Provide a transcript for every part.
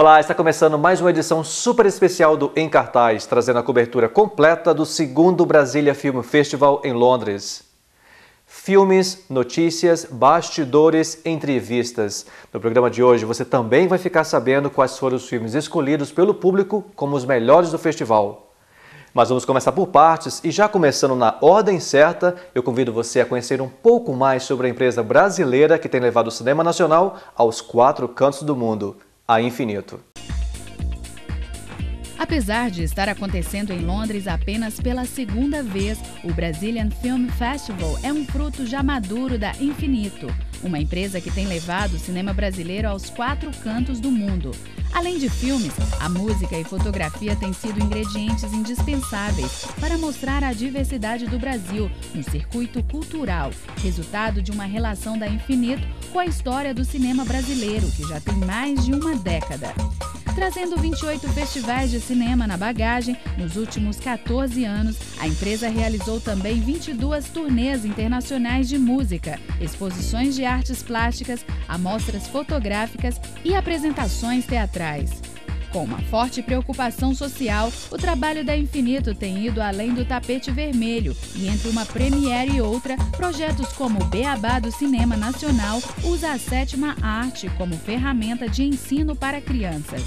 Olá, está começando mais uma edição super especial do Em Cartaz, trazendo a cobertura completa do 2º Brasília Film Festival em Londres. Filmes, notícias, bastidores, entrevistas. No programa de hoje você também vai ficar sabendo quais foram os filmes escolhidos pelo público como os melhores do festival. Mas vamos começar por partes e já começando na ordem certa, eu convido você a conhecer um pouco mais sobre a empresa brasileira que tem levado o cinema nacional aos 4 cantos do mundo, a Infinito. Apesar de estar acontecendo em Londres apenas pela 2ª vez, o Brazilian Film Festival é um fruto já maduro da Infinito, uma empresa que tem levado o cinema brasileiro aos 4 cantos do mundo. Além de filmes, a música e fotografia têm sido ingredientes indispensáveis para mostrar a diversidade do Brasil no circuito cultural, resultado de uma relação da Infinito com a história do cinema brasileiro, que já tem mais de uma década. Trazendo 28 festivais de cinema na bagagem, nos últimos 14 anos, a empresa realizou também 22 turnês internacionais de música, exposições de artes plásticas, amostras fotográficas e apresentações teatrais. Com uma forte preocupação social, o trabalho da Infinito tem ido além do tapete vermelho e, entre uma premiere e outra, projetos como o Beabá do Cinema Nacional usa a 7ª arte como ferramenta de ensino para crianças.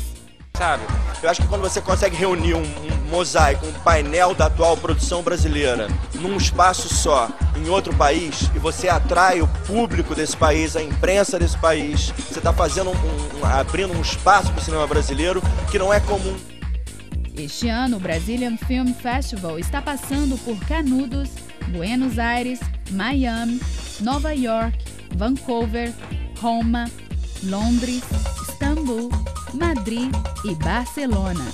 Sabe, eu acho que quando você consegue reunir um mosaico, um painel da atual produção brasileira num espaço só, em outro país, e você atrai o público desse país, a imprensa desse país, você está fazendo abrindo um espaço para o cinema brasileiro que não é comum. Este ano, o Brazilian Film Festival está passando por Canudos, Buenos Aires, Miami, Nova York, Vancouver, Roma, Londres, Istambul, Madrid e Barcelona.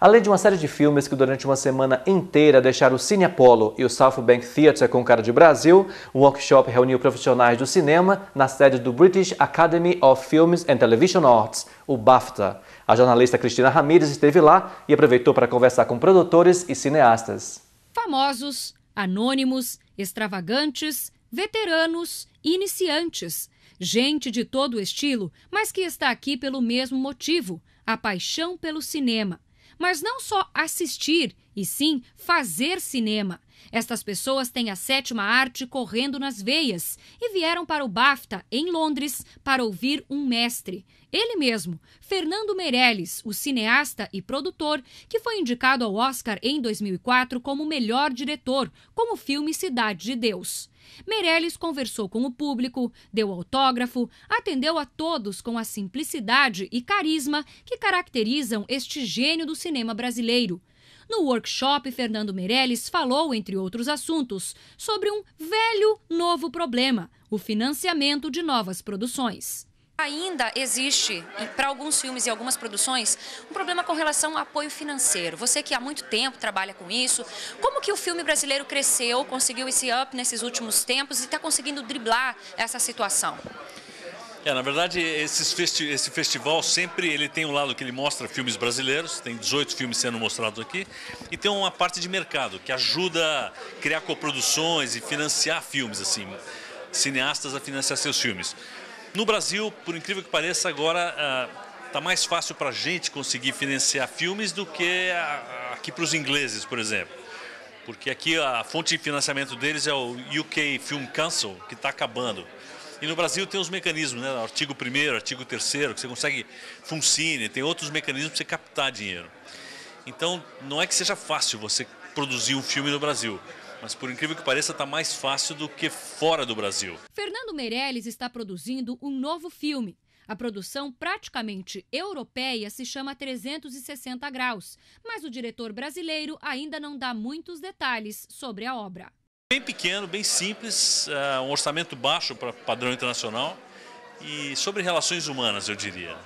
Além de uma série de filmes que durante uma semana inteira deixaram o Cine Apollo e o South Bank Theatre com cara de Brasil, o workshop reuniu profissionais do cinema na sede do British Academy of Films and Television Arts, o BAFTA. A jornalista Cristina Ramírez esteve lá e aproveitou para conversar com produtores e cineastas. Famosos, anônimos, extravagantes, veteranos e iniciantes. Gente de todo estilo, mas que está aqui pelo mesmo motivo, a paixão pelo cinema. Mas não só assistir, e sim fazer cinema. Estas pessoas têm a 7ª arte correndo nas veias e vieram para o BAFTA, em Londres, para ouvir um mestre. Ele mesmo, Fernando Meirelles, o cineasta e produtor, que foi indicado ao Oscar em 2004 como melhor diretor, com o filme Cidade de Deus. Meirelles conversou com o público, deu autógrafo, atendeu a todos com a simplicidade e carisma que caracterizam este gênio do cinema brasileiro. No workshop, Fernando Meirelles falou, entre outros assuntos, sobre um velho novo problema, o financiamento de novas produções. Ainda existe, para alguns filmes e algumas produções, um problema com relação ao apoio financeiro. Você que há muito tempo trabalha com isso, como que o filme brasileiro cresceu, conseguiu esse up nesses últimos tempos e está conseguindo driblar essa situação? Na verdade, esse festival sempre ele tem um lado que ele mostra filmes brasileiros, tem 18 filmes sendo mostrados aqui, e tem uma parte de mercado que ajuda a criar coproduções e financiar filmes, assim, cineastas a financiar seus filmes. No Brasil, por incrível que pareça, agora está mais fácil para a gente conseguir financiar filmes do que aqui para os ingleses, por exemplo. Porque aqui a fonte de financiamento deles é o UK Film Council, que está acabando. E no Brasil tem os mecanismos, né? Artigo 1º, artigo 3º, que você consegue Funcine, tem outros mecanismos para você captar dinheiro. Então, não é que seja fácil você produzir um filme no Brasil. Mas, por incrível que pareça, está mais fácil do que fora do Brasil. Fernando Meirelles está produzindo um novo filme. A produção praticamente europeia se chama 360 Graus, mas o diretor brasileiro ainda não dá muitos detalhes sobre a obra. Bem pequeno, bem simples, um orçamento baixo para padrão internacional e sobre relações humanas, eu diria.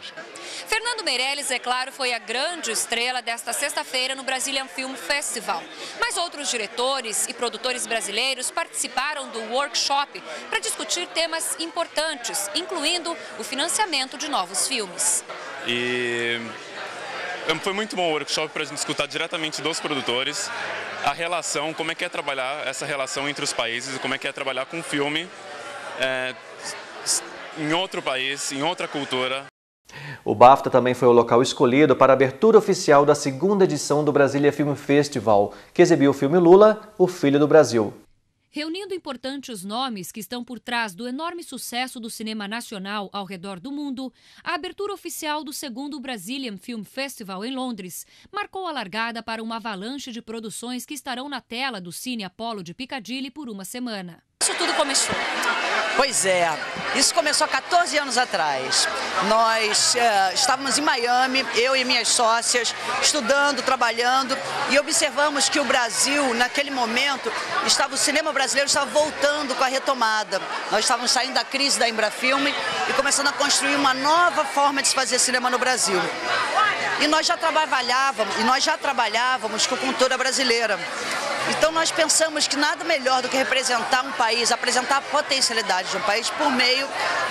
Fernando Meirelles, é claro, foi a grande estrela desta sexta-feira no Brazilian Film Festival. Mas outros diretores e produtores brasileiros participaram do workshop para discutir temas importantes, incluindo o financiamento de novos filmes. Foi muito bom o workshop para a gente escutar diretamente dos produtores a relação, como é que é trabalhar essa relação entre os países e como é que é trabalhar com filme em outro país, em outra cultura. O BAFTA também foi o local escolhido para a abertura oficial da segunda edição do Brasília Film Festival, que exibiu o filme Lula, o Filho do Brasil. Reunindo importantes nomes que estão por trás do enorme sucesso do cinema nacional ao redor do mundo, a abertura oficial do segundo Brazilian Film Festival em Londres marcou a largada para uma avalanche de produções que estarão na tela do Cine Apollo de Piccadilly por uma semana. Isso tudo começou. Pois é, isso começou há 14 anos atrás. Nós estávamos em Miami, eu e minhas sócias, estudando, trabalhando, e observamos que o Brasil, naquele momento, o cinema brasileiro estava voltando com a retomada. Nós estávamos saindo da crise da Embrafilme e começando a construir uma nova forma de se fazer cinema no Brasil. E nós já trabalhávamos com cultura brasileira. Então nós pensamos que nada melhor do que representar um país, apresentar a potencialidade de um país por meio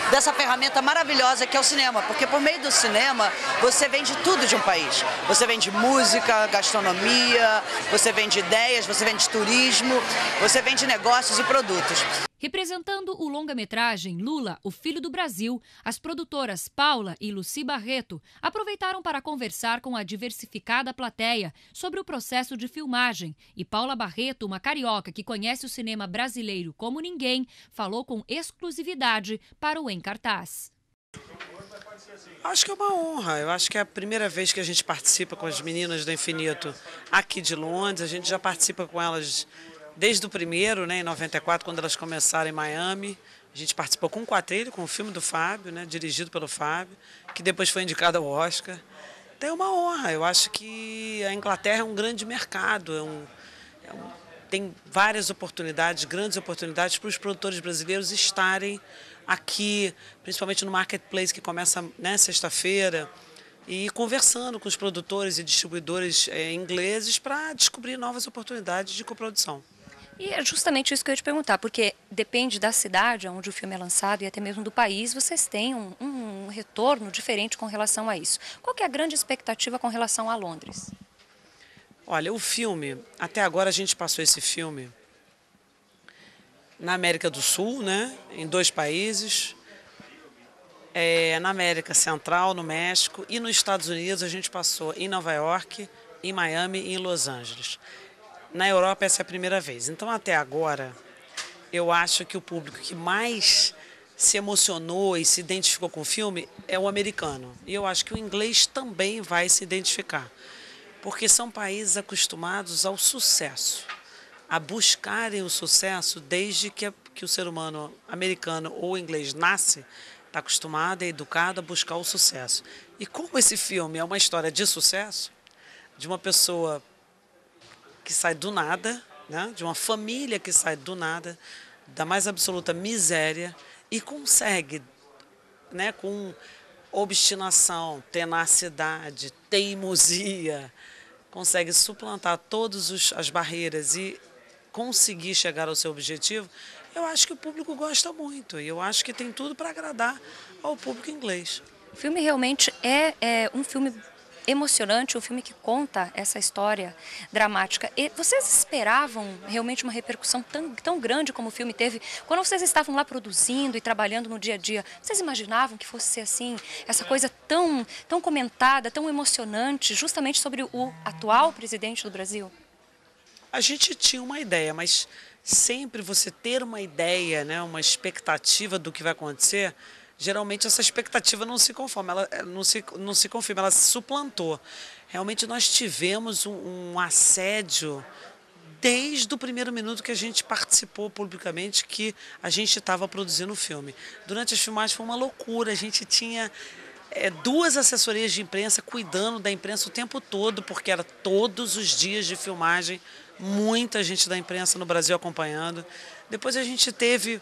dessa ferramenta maravilhosa que é o cinema. Porque por meio do cinema você vende tudo de um país. Você vende música, gastronomia, você vende ideias, você vende turismo, você vende negócios e produtos. Representando o longa-metragem Lula, o Filho do Brasil, as produtoras Paula e Lucy Barreto aproveitaram para conversar com a diversificada plateia sobre o processo de filmagem. E Paula Barreto, uma carioca que conhece o cinema brasileiro como ninguém, falou com exclusividade para o Em Cartaz. Acho que é uma honra. Eu acho que é a primeira vez que a gente participa com as meninas do Infinito aqui de Londres. A gente já participa com elas desde o primeiro, né, em 94, quando elas começaram em Miami. A gente participou com um quadrilho, com o filme do Fábio, né, dirigido pelo Fábio, que depois foi indicado ao Oscar. Então é uma honra. Eu acho que a Inglaterra é um grande mercado, tem várias oportunidades, grandes oportunidades para os produtores brasileiros estarem aqui, principalmente no Marketplace, que começa, né, sexta-feira, e conversando com os produtores e distribuidores ingleses para descobrir novas oportunidades de coprodução. E é justamente isso que eu ia te perguntar, porque depende da cidade onde o filme é lançado e até mesmo do país, vocês têm um retorno diferente com relação a isso. Qual que é a grande expectativa com relação a Londres? Olha, o filme, até agora a gente passou esse filme na América do Sul, né, em 2 países, na América Central, no México, e nos Estados Unidos a gente passou em Nova York, em Miami e em Los Angeles. Na Europa essa é a primeira vez. Então até agora eu acho que o público que mais se emocionou e se identificou com o filme é o americano. E eu acho que o inglês também vai se identificar, porque são países acostumados ao sucesso, a buscarem o sucesso desde que o ser humano americano ou inglês nasce, está acostumado, é educado a buscar o sucesso. E como esse filme é uma história de sucesso, de uma pessoa que sai do nada, né, de uma família que sai do nada, da mais absoluta miséria, e consegue, né, com obstinação, tenacidade, teimosia, consegue suplantar todas as barreiras e conseguir chegar ao seu objetivo. Eu acho que o público gosta muito e eu acho que tem tudo para agradar ao público inglês. O filme realmente é um filme emocionante, um filme que conta essa história dramática. E vocês esperavam realmente uma repercussão tão grande como o filme teve? Quando vocês estavam lá produzindo e trabalhando no dia a dia, vocês imaginavam que fosse ser assim, essa coisa tão comentada, tão emocionante, justamente sobre o atual presidente do Brasil? A gente tinha uma ideia, mas sempre você ter uma ideia, né, uma expectativa do que vai acontecer, geralmente essa expectativa não se conforma, ela não se confirma, ela se suplantou. Realmente nós tivemos um assédio desde o primeiro minuto que a gente participou publicamente, que a gente estava produzindo o filme. Durante as filmagens foi uma loucura, a gente tinha 2 assessorias de imprensa cuidando da imprensa o tempo todo, porque era todos os dias de filmagem, muita gente da imprensa no Brasil acompanhando. Depois a gente teve,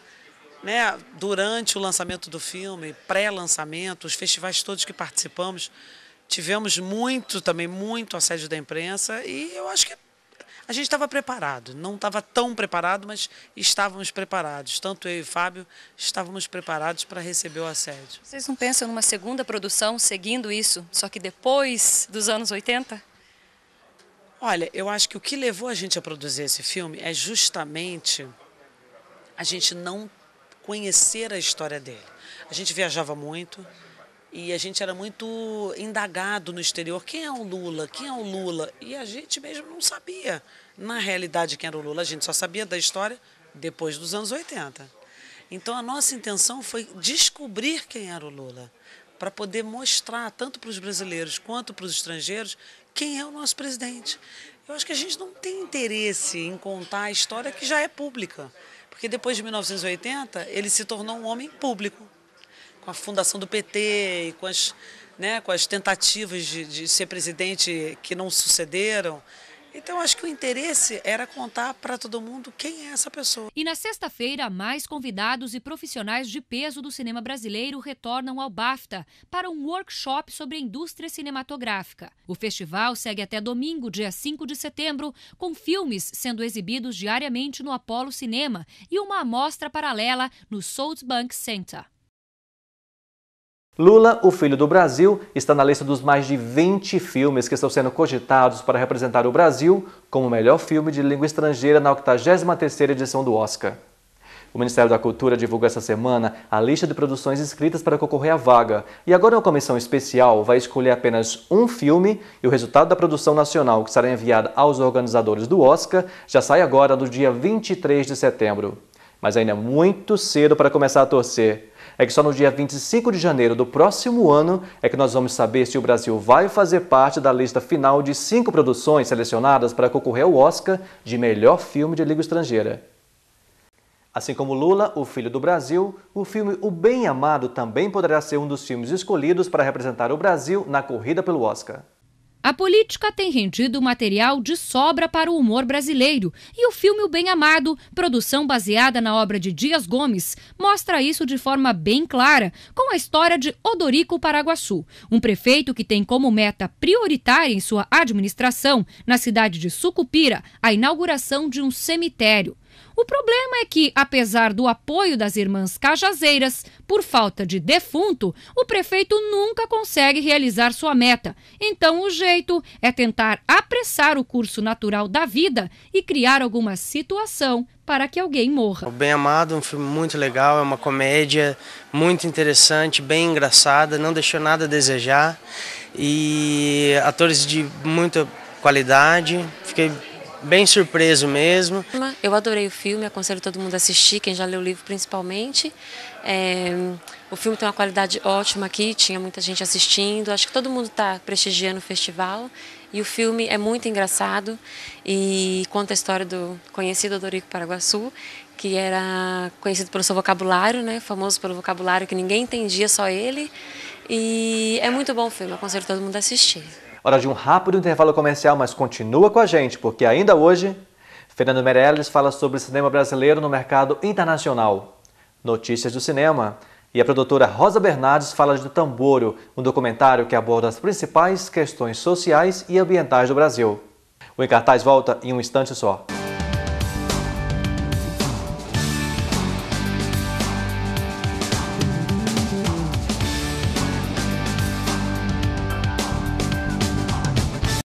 né, durante o lançamento do filme, pré-lançamento, os festivais todos que participamos, tivemos muito assédio da imprensa e eu acho que a gente estava preparado. Não estava tão preparado, mas estávamos preparados. Tanto eu e o Fábio estávamos preparados para receber o assédio. Vocês não pensam numa segunda produção seguindo isso, só que depois dos anos 80? Olha, eu acho que o que levou a gente a produzir esse filme é justamente a gente não conhecer a história dele. A gente viajava muito e a gente era muito indagado no exterior. Quem é o Lula? Quem é o Lula? E a gente mesmo não sabia, na realidade, quem era o Lula. A gente só sabia da história depois dos anos 80. Então, a nossa intenção foi descobrir quem era o Lula, para poder mostrar, tanto para os brasileiros quanto para os estrangeiros, quem é o nosso presidente. Eu acho que a gente não tem interesse em contar a história que já é pública, porque depois de 1980 ele se tornou um homem público, com a fundação do PT e com as tentativas de ser presidente que não sucederam. Então, acho que o interesse era contar para todo mundo quem é essa pessoa. E na sexta-feira, mais convidados e profissionais de peso do cinema brasileiro retornam ao BAFTA para um workshop sobre a indústria cinematográfica. O festival segue até domingo, dia 5 de setembro, com filmes sendo exibidos diariamente no Apollo Cinema e uma amostra paralela no South Bank Center. Lula, o Filho do Brasil, está na lista dos mais de 20 filmes que estão sendo cogitados para representar o Brasil como o melhor filme de língua estrangeira na 83ª edição do Oscar. O Ministério da Cultura divulgou essa semana a lista de produções inscritas para concorrer à vaga. E agora uma comissão especial vai escolher apenas um filme e o resultado da produção nacional, que será enviada aos organizadores do Oscar, já sai agora no dia 23 de setembro. Mas ainda é muito cedo para começar a torcer. É que só no dia 25 de janeiro do próximo ano é que nós vamos saber se o Brasil vai fazer parte da lista final de 5 produções selecionadas para concorrer ao Oscar de melhor filme de língua estrangeira. Assim como Lula, o Filho do Brasil, o filme O Bem Amado também poderá ser um dos filmes escolhidos para representar o Brasil na corrida pelo Oscar. A política tem rendido material de sobra para o humor brasileiro e o filme O Bem Amado, produção baseada na obra de Dias Gomes, mostra isso de forma bem clara, com a história de Odorico Paraguaçu, um prefeito que tem como meta prioritária em sua administração, na cidade de Sucupira, a inauguração de um cemitério. O problema é que, apesar do apoio das irmãs cajazeiras, por falta de defunto, o prefeito nunca consegue realizar sua meta. Então, o jeito é tentar apressar o curso natural da vida e criar alguma situação para que alguém morra. O Bem Amado é um filme muito legal, é uma comédia muito interessante, bem engraçada, não deixou nada a desejar. E atores de muita qualidade, fiquei bem surpreso mesmo. Eu adorei o filme, aconselho todo mundo a assistir, quem já leu o livro principalmente. O filme tem uma qualidade ótima aqui, tinha muita gente assistindo, acho que todo mundo está prestigiando o festival. E o filme é muito engraçado e conta a história do conhecido Odorico Paraguaçu, que era conhecido pelo seu vocabulário, né, famoso pelo vocabulário que ninguém entendia, só ele. E é muito bom o filme, aconselho todo mundo a assistir. Hora de um rápido intervalo comercial, mas continua com a gente, porque ainda hoje, Fernando Meirelles fala sobre o cinema brasileiro no mercado internacional. Notícias do cinema. E a produtora Rosa Bernardes fala de Tamboro, um documentário que aborda as principais questões sociais e ambientais do Brasil. O Em Cartaz volta em um instante só.